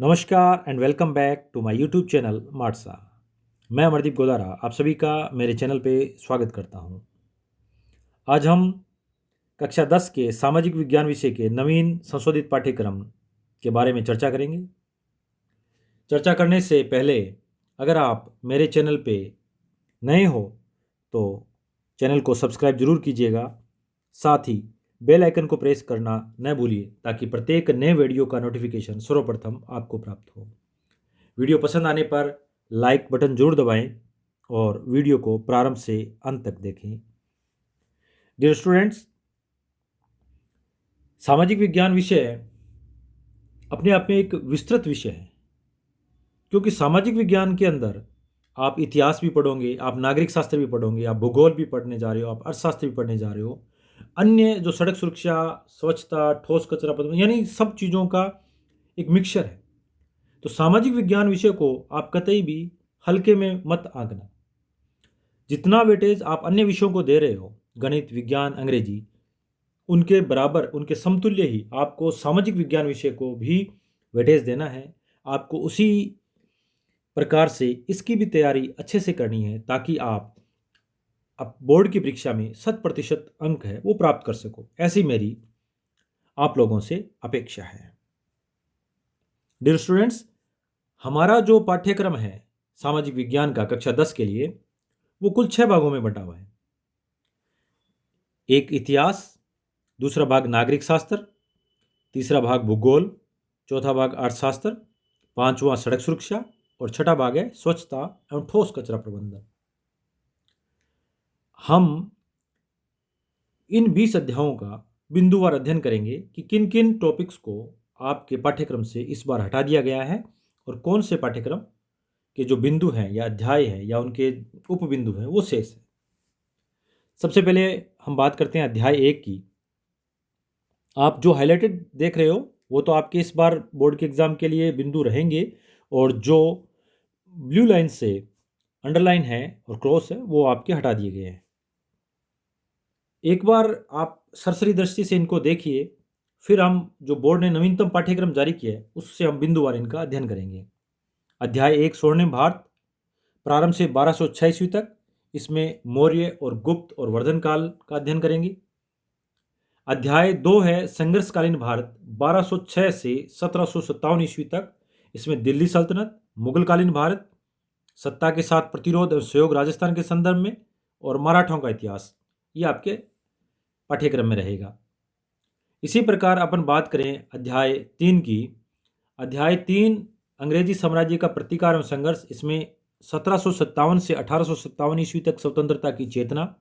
नमस्कार and welcome back to my YouTube channel मार्टसा। मैं अमरदीप गोदारा आप सभी का मेरे चैनल पे स्वागत करता हूं। आज हम कक्षा 10 के सामाजिक विज्ञान विषय के नवीन संशोधित पाठ्यक्रम के बारे में चर्चा करेंगे। चर्चा करने से पहले अगर आप मेरे चैनल पे नए हो तो चैनल को सब्सक्राइब जरूर कीजिएगा, साथ ही बेल आइकन को प्रेस करना न भूलिए ताकि प्रत्येक नए वीडियो का नोटिफिकेशन सर्वप्रथम आपको प्राप्त हो। वीडियो पसंद आने पर लाइक बटन जरूर दबाएं और वीडियो को प्रारंभ से अंत तक देखें। डियर स्टूडेंट्स, सामाजिक विज्ञान विषय अपने आप में एक विस्तृत विषय है, क्योंकि सामाजिक विज्ञान के अंदर आप इतिहास भी पढ़ोगे, आप नागरिक शास्त्र भी पढ़ोगे, आप भूगोल भी पढ़ने जा रहे हो, आप अर्थशास्त्र भी पढ़ने जा रहे हो, अन्य जो सड़क सुरक्षा, स्वच्छता, ठोस कचरा प्रबंधन, यानी सब चीज़ों का एक मिक्सचर है। तो सामाजिक विज्ञान विषय को आप कतई भी हल्के में मत आंकना। जितना वेटेज आप अन्य विषयों को दे रहे हो, गणित, विज्ञान, अंग्रेजी, उनके बराबर, उनके समतुल्य ही आपको सामाजिक विज्ञान विषय को भी वेटेज देना है। आपको उसी प्रकार से इसकी भी तैयारी अच्छे से करनी है ताकि आप बोर्ड की परीक्षा में 100% अंक है वो प्राप्त कर सको। ऐसी मेरी आप लोगों से अपेक्षा है। डियर स्टूडेंट्स, हमारा जो पाठ्यक्रम है सामाजिक विज्ञान का कक्षा 10 के लिए, वो कुल 6 भागों में बंटा हुआ है। एक इतिहास, दूसरा भाग नागरिक शास्त्र, तीसरा भाग भूगोल, चौथा भाग अर्थशास्त्र, पांचवा सड़क सुरक्षा और छठा भाग है स्वच्छता एवं ठोस कचरा प्रबंधन। हम इन 20 अध्यायों का बिंदुवार अध्ययन करेंगे कि किन किन टॉपिक्स को आपके पाठ्यक्रम से इस बार हटा दिया गया है और कौन से पाठ्यक्रम के जो बिंदु हैं या अध्याय हैं या उनके उपबिंदु हैं वो शेष है। सबसे पहले हम बात करते हैं अध्याय 1 की। आप जो हाइलाइटेड देख रहे हो वो तो आपके इस बार बोर्ड के एग्जाम के लिए बिंदु रहेंगे, और जो ब्लू लाइन से अंडरलाइन है और क्रॉस है वो आपके हटा दिए गए हैं। एक बार आप सरसरी दृष्टि से इनको देखिए, फिर हम जो बोर्ड ने नवीनतम पाठ्यक्रम जारी किया है उससे हम बिंदुवार इनका अध्ययन करेंगे। अध्याय 1 स्वर्णिम भारत, प्रारंभ से 1206 ईस्वी तक। इसमें मौर्य और गुप्त और वर्धन काल का अध्ययन करेंगे। अध्याय 2 है संघर्षकालीन भारत, 1206 से 1757 ईस्वी तक। इसमें दिल्ली सल्तनत, मुगलकालीन भारत, सत्ता के साथ प्रतिरोध और सहयोग राजस्थान के संदर्भ में, और मराठों का इतिहास, ये आपके पाठ्यक्रम में रहेगा। इसी प्रकार अपन बात करें अध्याय 3 की। अध्याय 3 अंग्रेजी साम्राज्य का प्रतिकार एवं संघर्ष। इसमें 1757 से 1857 ईस्वी तक स्वतंत्रता की चेतना,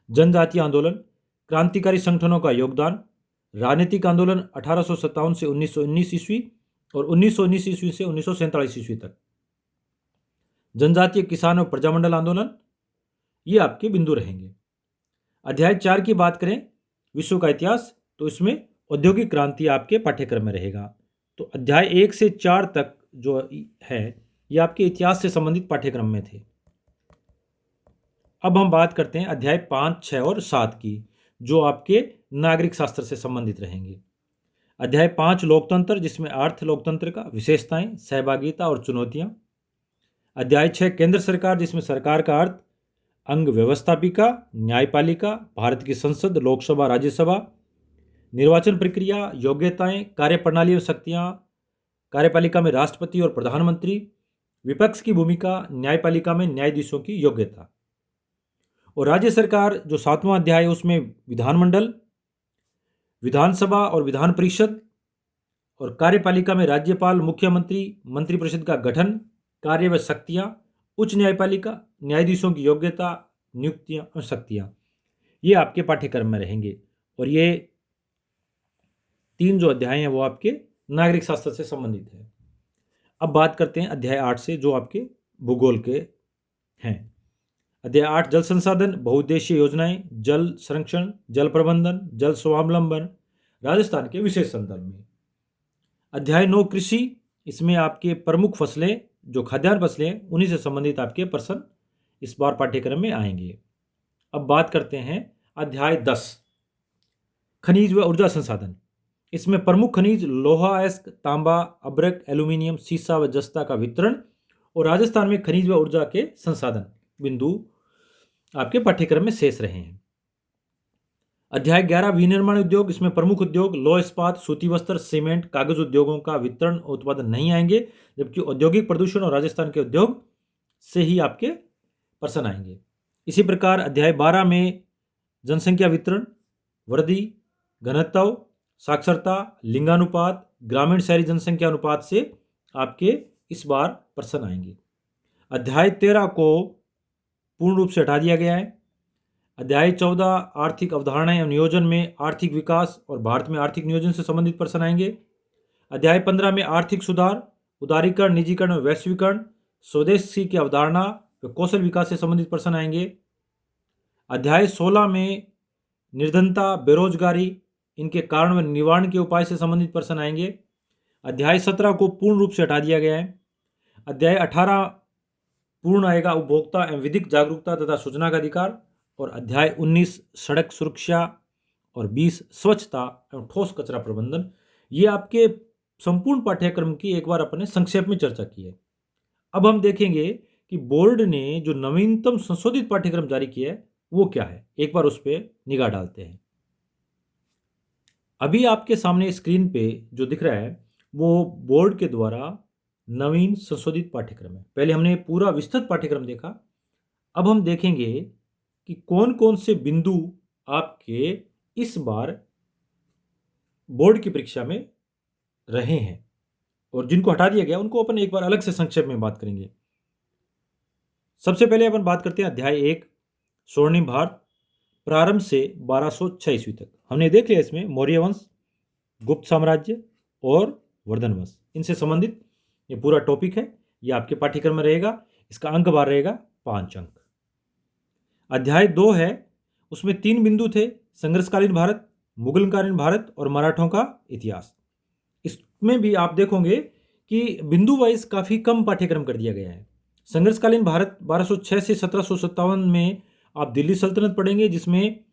जनजातीय आंदोलन, क्रांतिकारी संगठनों का योगदान, राजनीतिक आंदोलन 1857 से 1919 ईस्वी और 1919 ईस्वी से 1947 ईस्वी तक, जनजातीय किसान और प्रजामंडल आंदोलन, ये आपके बिंदु रहेंगे। अध्याय 4 की बात करें विश्व का इतिहास, तो इसमें औद्योगिक क्रांति आपके पाठ्यक्रम में रहेगा। तो अध्याय 1 से 4 तक जो है ये आपके इतिहास से संबंधित पाठ्यक्रम में थे। अब हम बात करते हैं अध्याय 5, 6 और 7 की, जो आपके नागरिक शास्त्र से संबंधित रहेंगे। अध्याय 5 लोकतंत्र, जिसमें अर्थ लोकतंत्र का, विशेषताएं, सहभागिता और चुनौतियां। अध्याय 6 केंद्र सरकार, जिसमें सरकार का अर्थ, अंग व्यवस्थापिका, न्यायपालिका, भारत की संसद, लोकसभा, राज्यसभा, निर्वाचन प्रक्रिया, योग्यताएं, कार्यप्रणाली और शक्तियां, कार्यपालिका में राष्ट्रपति और प्रधानमंत्री, विपक्ष की भूमिका, न्यायपालिका में न्यायाधीशों की योग्यता। और राज्य सरकार जो 7वां अध्याय है उसमें विधानमंडल, विधानसभा और विधान परिषद, और कार्यपालिका में राज्यपाल, मुख्यमंत्री, मंत्रिपरिषद का गठन, कार्य व शक्तियां, उच्च न्यायपालिका, न्यायाधीशों की योग्यता, नियुक्तियां और शक्तियां, ये आपके पाठ्यक्रम में रहेंगे। और ये 3 जो अध्याय हैं वो आपके नागरिक शास्त्र से संबंधित है। अब बात करते हैं अध्याय 8 से, जो आपके भूगोल के हैं। अध्याय 8 जल संसाधन, बहुउद्देशीय योजनाएं, जल संरक्षण, जल प्रबंधन, जल स्वावलंबन, राजस्थान के विशेष संदर्भ में। अध्याय 9 कृषि, इसमें आपके प्रमुख फसलें, जो खाद्यान्न फसलें हैं, उन्हीं से संबंधित आपके प्रश्न इस बार पाठ्यक्रम में आएंगे। अब बात करते हैं अध्याय 10 खनिज व ऊर्जा संसाधन। इसमें प्रमुख खनिज लोहा, अयस्क, तांबा, अब्रक, एल्यूमिनियम, सीसा व जस्ता का वितरण और राजस्थान में खनिज व ऊर्जा के संसाधन बिंदु आपके पाठ्यक्रम में शेष रहे हैं। अध्याय 11 विनिर्माण उद्योग। इसमें प्रमुख उद्योग लौह इस्पात, सूती वस्त्र, सीमेंट, कागज उद्योगों का वितरण और उत्पादन नहीं आएंगे, जबकि औद्योगिक प्रदूषण और राजस्थान के उद्योग से ही आपके प्रश्न आएंगे। इसी प्रकार अध्याय 12 में जनसंख्या वितरण, वृद्धि, घनत्व, साक्षरता, लिंगानुपात, ग्रामीण शहरी जनसंख्या अनुपात से आपके इस बार प्रश्न आएंगे। अध्याय 13 को पूर्ण रूप से हटा दिया गया है। अध्याय 14 आर्थिक अवधारणाएं एवं नियोजन में आर्थिक विकास और भारत में आर्थिक नियोजन से संबंधित प्रश्न आएंगे। अध्याय 15 में आर्थिक सुधार, उदारीकरण, निजीकरण और वैश्वीकरण, स्वदेशी की अवधारणा व कौशल विकास से संबंधित प्रश्न आएंगे। अध्याय 16 में निर्धनता, बेरोजगारी, इनके कारण व निवारण के उपाय से संबंधित प्रश्न आएंगे। अध्याय 17 को पूर्ण रूप से हटा दिया गया है। अध्याय 18 पूर्ण आएगा, उपभोक्ता एवं विधिक जागरूकता तथा सूचना का अधिकार। और अध्याय 19 सड़क सुरक्षा और 20 स्वच्छता एवं ठोस कचरा प्रबंधन। ये आपके संपूर्ण पाठ्यक्रम की एक बार अपने संक्षेप में चर्चा की है। अब हम देखेंगे कि बोर्ड ने जो नवीनतम संशोधित पाठ्यक्रम जारी किया है वो क्या है, एक बार उस पर निगाह डालते हैं। अभी आपके सामने स्क्रीन पे जो दिख रहा है वो बोर्ड के द्वारा नवीन संशोधित पाठ्यक्रम है। पहले हमने पूरा विस्तृत पाठ्यक्रम देखा, अब हम देखेंगे कि कौन कौन से बिंदु आपके इस बार बोर्ड की परीक्षा में रहे हैं और जिनको हटा दिया गया उनको अपन एक बार अलग से संक्षेप में बात करेंगे। सबसे पहले अपन बात करते हैं अध्याय 1 स्वर्णिम भारत, प्रारंभ से 1206 ईस्वी तक। हमने देख लिया इसमें मौर्य वंश, गुप्त साम्राज्य और वर्धन वंश, इनसे संबंधित ये पूरा टॉपिक है। ये आपके पाठ्यक्रम में रहेगा। इसका अंक बार रहेगा 5 अंक। अध्याय 2 है, उसमें 3 बिंदु थे, संघर्षकालीन भारत, मुगलकालीन भारत और मराठों का इतिहास। इसमें भी आप देखोगे कि बिंदु वाइज काफ़ी कम पाठ्यक्रम कर दिया गया है। संघर्षकालीन भारत 1206 से 1757 में आप दिल्ली सल्तनत पढ़ेंगे, जिसमें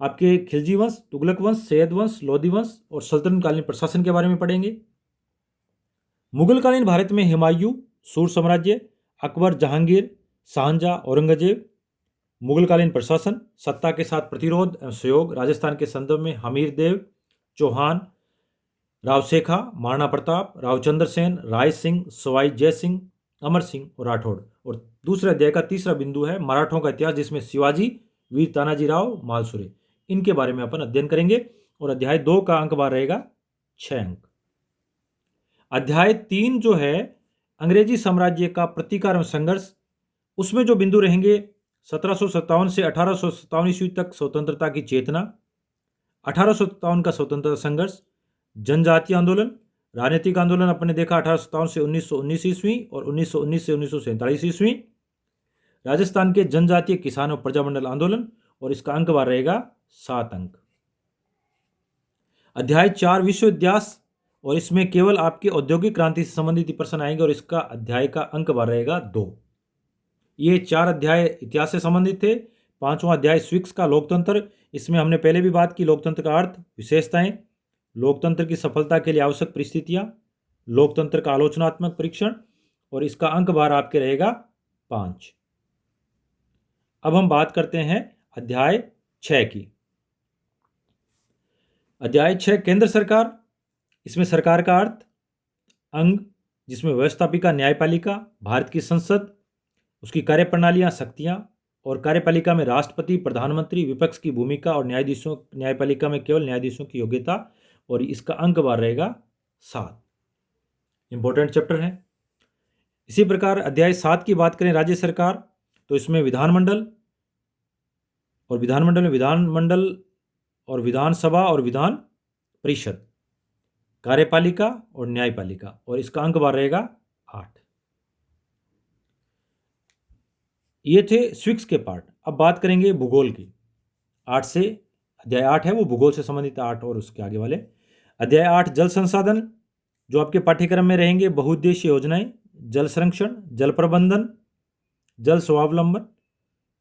आपके खिलजी वंश, तुगलक वंश, सैयद वंश, लोधी वंश और सल्तनतकालीन प्रशासन के बारे में पढ़ेंगे। मुगलकालीन भारत में हुमायूं, सूर साम्राज्य, अकबर, जहांगीर, शाहजहां, औरंगजेब। मुगलकालीन प्रशासन, सत्ता के साथ प्रतिरोध एवं सहयोग, राजस्थान के संदर्भ में हमीर देव, चौहान, रावशेखा, महाराणा प्रताप, रावचंद्र सेन, राय सिंह, सवाई जय सिंह, अमर सिंह और राठौड़। और दूसरे अध्याय का तीसरा बिंदु है मराठों का इतिहास, जिसमें शिवाजी, वीर तानाजी राव, मालसुरे, इनके बारे में अपन अध्ययन करेंगे। और अध्याय 2 का अंक बार रहेगा 6 अंक। अध्याय 3 जो है अंग्रेजी साम्राज्य का प्रतिकार एवं संघर्ष, उसमें जो बिंदु रहेंगे 1757 से 1857 ईस्वी तक स्वतंत्रता की चेतना, 1857 का स्वतंत्रता संघर्ष, जनजातीय आंदोलन, राजनीतिक आंदोलन अपने देखा 1857 से 1919 ईस्वी और 1919 से 1947 ईस्वी, राजस्थान के जनजातीय किसान और प्रजामंडल आंदोलन, और इसका अंक बार रहेगा 7 अंक। अध्याय 4 विश्व इतिहास, और इसमें केवल आपके औद्योगिक क्रांति से संबंधित प्रश्न आएंगे और इसका अध्याय का अंक बार रहेगा 2। ये 4 अध्याय इतिहास से संबंधित थे। 5वां अध्याय स्विक्स का लोकतंत्र, इसमें हमने पहले भी बात की लोकतंत्र का अर्थ, विशेषताएं, लोकतंत्र की सफलता के लिए आवश्यक परिस्थितियां, लोकतंत्र का आलोचनात्मक परीक्षण, और इसका अंक बार आपके रहेगा 5। अब हम बात करते हैं अध्याय 6 की। अध्याय 6 केंद्र सरकार, इसमें सरकार का अर्थ, अंग जिसमें व्यवस्थापिका, न्यायपालिका, भारत की संसद, उसकी कार्यप्रणालियां, शक्तियां, और कार्यपालिका में राष्ट्रपति, प्रधानमंत्री, विपक्ष की भूमिका और न्यायाधीशों, न्यायपालिका में केवल न्यायाधीशों की योग्यता, और इसका अंक बार रहेगा 7। इंपॉर्टेंट चैप्टर है। इसी प्रकार अध्याय 7 की बात करें राज्य सरकार, तो इसमें विधानमंडल, और विधानमंडल में विधानमंडल और विधानसभा और विधान परिषद, कार्यपालिका और न्यायपालिका, और इसका अंक बार रहेगा 8। ये थे स्विक्स के पार्ट। अब बात करेंगे भूगोल की। 8 से अध्याय 8 है वो भूगोल से संबंधित 8 और उसके आगे वाले। अध्याय 8 जल संसाधन, जो आपके पाठ्यक्रम में रहेंगे बहुउद्देशीय योजनाएं, जल संरक्षण, जल प्रबंधन, जल स्वावलंबन,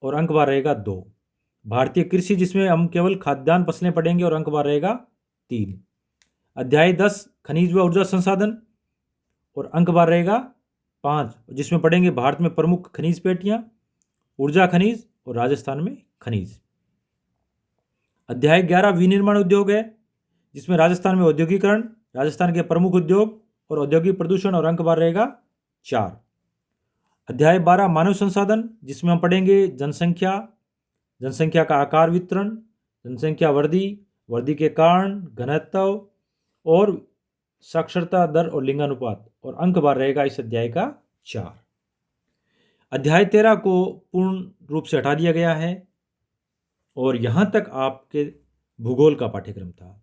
और अंक बार रहेगा 2। भारतीय कृषि, जिसमें हम केवल खाद्यान्न फसलें पढ़ेंगे और अंक बार रहेगा 3। अध्याय 10 खनिज व ऊर्जा संसाधन, और अंक बार रहेगा 5, जिसमें पढ़ेंगे भारत में प्रमुख खनिज पेटियां, ऊर्जा खनिज और राजस्थान में खनिज। अध्याय 11 विनिर्माण उद्योग है, जिसमें राजस्थान में औद्योगिकरण, राजस्थान के प्रमुख उद्योग और औद्योगिक प्रदूषण, और अंक बार रहेगा 4। अध्याय 12 मानव संसाधन, जिसमें हम पढ़ेंगे जनसंख्या, जनसंख्या का आकार वितरण, जनसंख्या वृद्धि, वृद्धि के कारण, घनत्व और साक्षरता दर और लिंगानुपात, और अंक बार रहेगा इस अध्याय का 4। अध्याय 13 को पूर्ण रूप से हटा दिया गया है और यहाँ तक आपके भूगोल का पाठ्यक्रम था।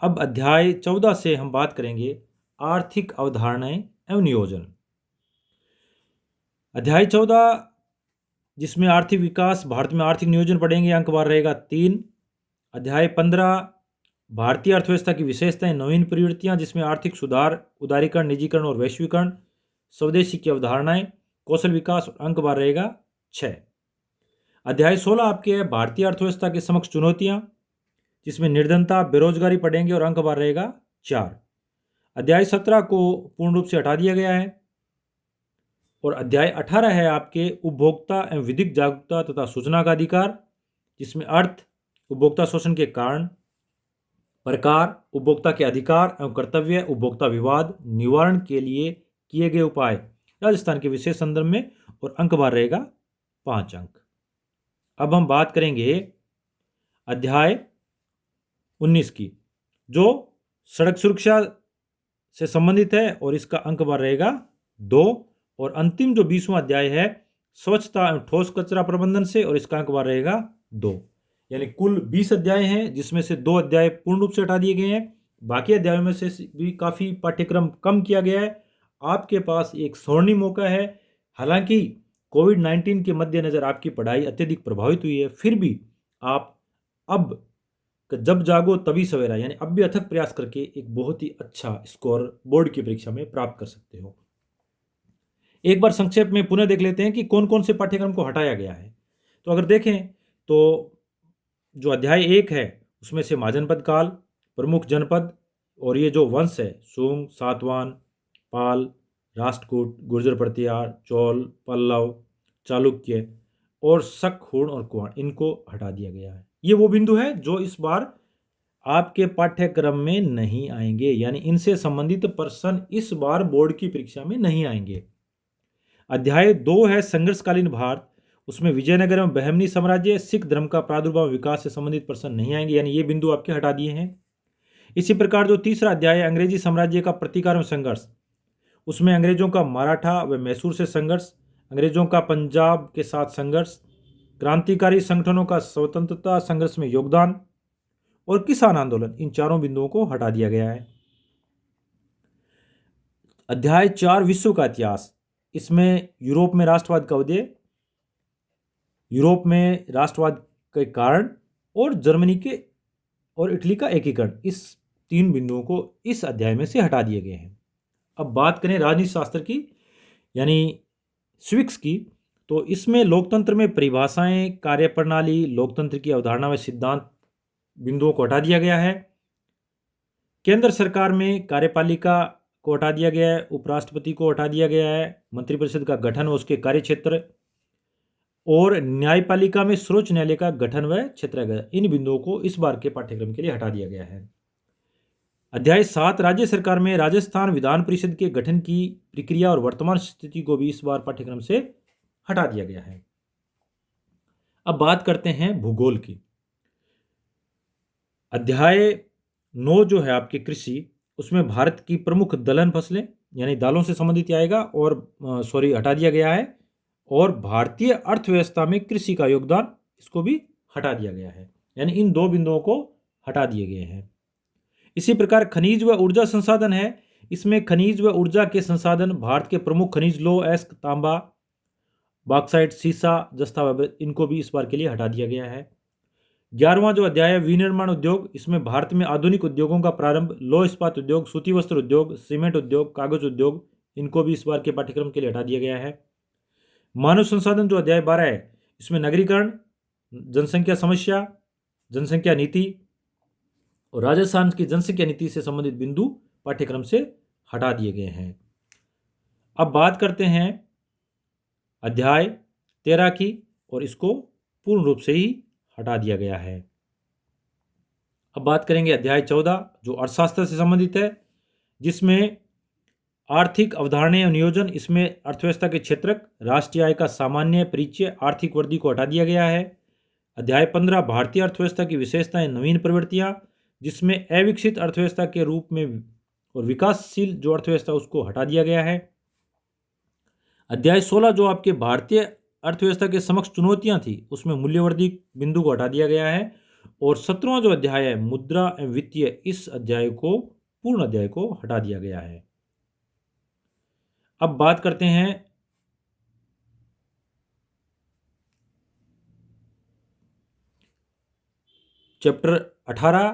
अब अध्याय 14 से हम बात करेंगे आर्थिक अवधारणाएं एवं नियोजन। अध्याय 14 जिसमें आर्थिक विकास, भारत में आर्थिक नियोजन पढ़ेंगे, अंक बार रहेगा 3। अध्याय 15 भारतीय अर्थव्यवस्था की विशेषताएं, नवीन प्रवृत्तियां, जिसमें आर्थिक सुधार, उदारीकरण, निजीकरण और वैश्वीकरण, स्वदेशी की अवधारणाएं, कौशल विकास, और अंक बार रहेगा 6। अध्याय 16 आपके है भारतीय अर्थव्यवस्था के समक्ष चुनौतियां, जिसमें निर्धनता, बेरोजगारी पढ़ेंगे और अंक बार रहेगा 4। अध्याय 17 को पूर्ण रूप से हटा दिया गया है और अध्याय 18 है आपके उपभोक्ता एवं विधिक जागरूकता तथा सूचना का अधिकार, जिसमें अर्थ, उपभोक्ता शोषण के कारण, प्रकार, उपभोक्ता के अधिकार एवं कर्तव्य, उपभोक्ता विवाद निवारण के लिए किए गए उपाय, राजस्थान के विशेष संदर्भ में, और अंक बार रहेगा 5 अंक। अब हम बात करेंगे अध्याय 19 की, जो सड़क सुरक्षा से संबंधित है और इसका अंक बार रहेगा 2। और अंतिम जो 20वां अध्याय है स्वच्छता एवं ठोस कचरा प्रबंधन से, और इसका अंक बार रहेगा 2। यानी कुल 20 अध्याय हैं, जिसमें से 2 अध्याय पूर्ण रूप से हटा दिए गए हैं। बाकी अध्यायों में से भी काफ़ी पाठ्यक्रम कम किया गया है। आपके पास एक स्वर्णिम मौका है। हालांकि कोविड-19 के मद्देनज़र आपकी पढ़ाई अत्यधिक प्रभावित हुई है, फिर भी आप अब जब जागो तभी सवेरा, यानी अब भी अथक प्रयास करके एक बहुत ही अच्छा स्कोर बोर्ड की परीक्षा में प्राप्त कर सकते हो। एक बार संक्षेप में पुनः देख लेते हैं कि कौन कौन से पाठ्यक्रम को हटाया गया है। तो अगर देखें तो जो अध्याय 1 है उसमें से महाजनपद काल, प्रमुख जनपद, और ये जो वंश है सूंग, सातवाहन, पाल, राष्ट्रकूट, गुर्जर प्रतिहार, चोल, पल्लव, चालुक्य और शक, हूण और कुआण, इनको हटा दिया गया है। ये वो बिंदु है जो इस बार आपके पाठ्यक्रम में नहीं आएंगे, यानी इनसे संबंधित प्रश्न इस बार बोर्ड की परीक्षा में नहीं आएंगे। अध्याय 2 है संघर्षकालीन भारत, उसमें विजयनगर एवं बहमनी साम्राज्य, सिख धर्म का प्रादुर्भाव, विकास से संबंधित प्रश्न नहीं आएंगे, यानी ये बिंदु आपके हटा दिए हैं। इसी प्रकार जो तीसरा अध्याय है अंग्रेजी साम्राज्य का प्रतिकार एवं संघर्ष, उसमें अंग्रेजों का मराठा व मैसूर से संघर्ष, अंग्रेजों का पंजाब के साथ संघर्ष, क्रांतिकारी संगठनों का स्वतंत्रता संघर्ष में योगदान और किसान आंदोलन, इन चारों बिंदुओं को हटा दिया गया है। अध्याय 4 विश्व का इतिहास, इसमें यूरोप में राष्ट्रवाद का उदय, यूरोप में राष्ट्रवाद के कारण और जर्मनी के और इटली का एकीकरण, इस 3 बिंदुओं को इस अध्याय में से हटा दिए गए हैं। अब बात करें राजनीति शास्त्र की, यानी सिविक्स की, तो इसमें लोकतंत्र में परिभाषाएं, कार्यप्रणाली, लोकतंत्र की अवधारणा व सिद्धांत बिंदुओं को हटा दिया गया है। केंद्र सरकार में कार्यपालिका को हटा दिया गया है, उपराष्ट्रपति को हटा दिया गया है, मंत्रिपरिषद का गठन व उसके कार्यक्षेत्र, और न्यायपालिका में सर्वोच्च न्यायालय का गठन व क्षेत्राधिकार, इन बिंदुओं को इस बार के पाठ्यक्रम के लिए हटा दिया गया है। अध्याय 7 राज्य सरकार में राजस्थान विधान परिषद के गठन की प्रक्रिया और वर्तमान स्थिति को भी इस बार पाठ्यक्रम से हटा दिया गया है। अब बात करते हैं भूगोल की। अध्याय 9 जो है आपकी कृषि, उसमें भारत की प्रमुख दलहन फसलें यानी दालों से संबंधित आएगा, और हटा दिया गया है, और भारतीय अर्थव्यवस्था में कृषि का योगदान, इसको भी हटा दिया गया है, यानी इन 2 बिंदुओं को हटा दिए गए हैं। इसी प्रकार खनिज व ऊर्जा संसाधन है, इसमें खनिज व ऊर्जा के संसाधन, भारत के प्रमुख खनिज लौह अयस्क, तांबा, बॉक्साइट, सीसा, जस्ता, इनको भी इस बार के लिए हटा दिया गया है। 11वां जो अध्याय है विनिर्माण उद्योग, इसमें भारत में आधुनिक उद्योगों का प्रारंभ, लौह इस्पात उद्योग, सूती वस्त्र उद्योग, सीमेंट उद्योग, कागज उद्योग, इनको भी इस बार के पाठ्यक्रम के लिए हटा दिया गया है। मानव संसाधन जो अध्याय 12 है, इसमें नगरीकरण, जनसंख्या समस्या, जनसंख्या नीति, और राजस्थान की जनसंख्या नीति से संबंधित बिंदु पाठ्यक्रम से हटा दिए गए हैं। अब बात करते हैं अध्याय 13 की, और इसको पूर्ण रूप से ही हटा दिया गया है। अब बात करेंगे अध्याय 14 जो अर्थशास्त्र से संबंधित है, जिसमें आर्थिक अवधारणाएं और नियोजन, इसमें अर्थव्यवस्था के क्षेत्रक, राष्ट्रीय आय का सामान्य परिचय, आर्थिक वृद्धि को हटा दिया गया है। अध्याय 15 भारतीय अर्थव्यवस्था की विशेषताएं, नवीन प्रवृत्तियां, जिसमें अविकसित अर्थव्यवस्था के रूप में और विकासशील जो अर्थव्यवस्था उसको हटा दिया गया है। अध्याय 16 जो आपके भारतीय अर्थव्यवस्था के समक्ष चुनौतियां थी, उसमें मूल्यवर्धित बिंदु को हटा दिया गया है। और 17वां जो अध्याय है मुद्रा एवं वित्तीय, इस अध्याय को, पूर्ण अध्याय को हटा दिया गया है। अब बात करते हैं चैप्टर 18,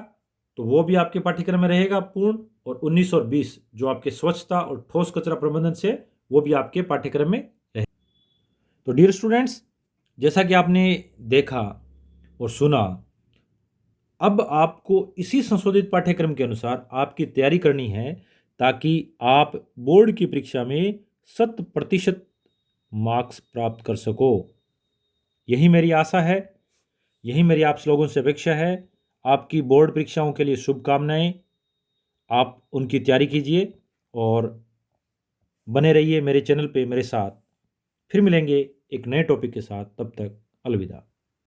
तो वो भी आपके पाठ्यक्रम में रहेगा पूर्ण। और 19 और 20 जो आपके स्वच्छता और ठोस कचरा प्रबंधन से, वो भी आपके पाठ्यक्रम में रहेगा। तो डियर स्टूडेंट्स, जैसा कि आपने देखा और सुना, अब आपको इसी संशोधित पाठ्यक्रम के अनुसार आपकी तैयारी करनी है, ताकि आप बोर्ड की परीक्षा में 100% मार्क्स प्राप्त कर सको। यही मेरी आशा है, यही मेरी आप लोगों से अपेक्षा है। आपकी बोर्ड परीक्षाओं के लिए शुभकामनाएं। आप उनकी तैयारी कीजिए और बने रहिए मेरे चैनल पे मेरे साथ। फिर मिलेंगे एक नए टॉपिक के साथ, तब तक अलविदा।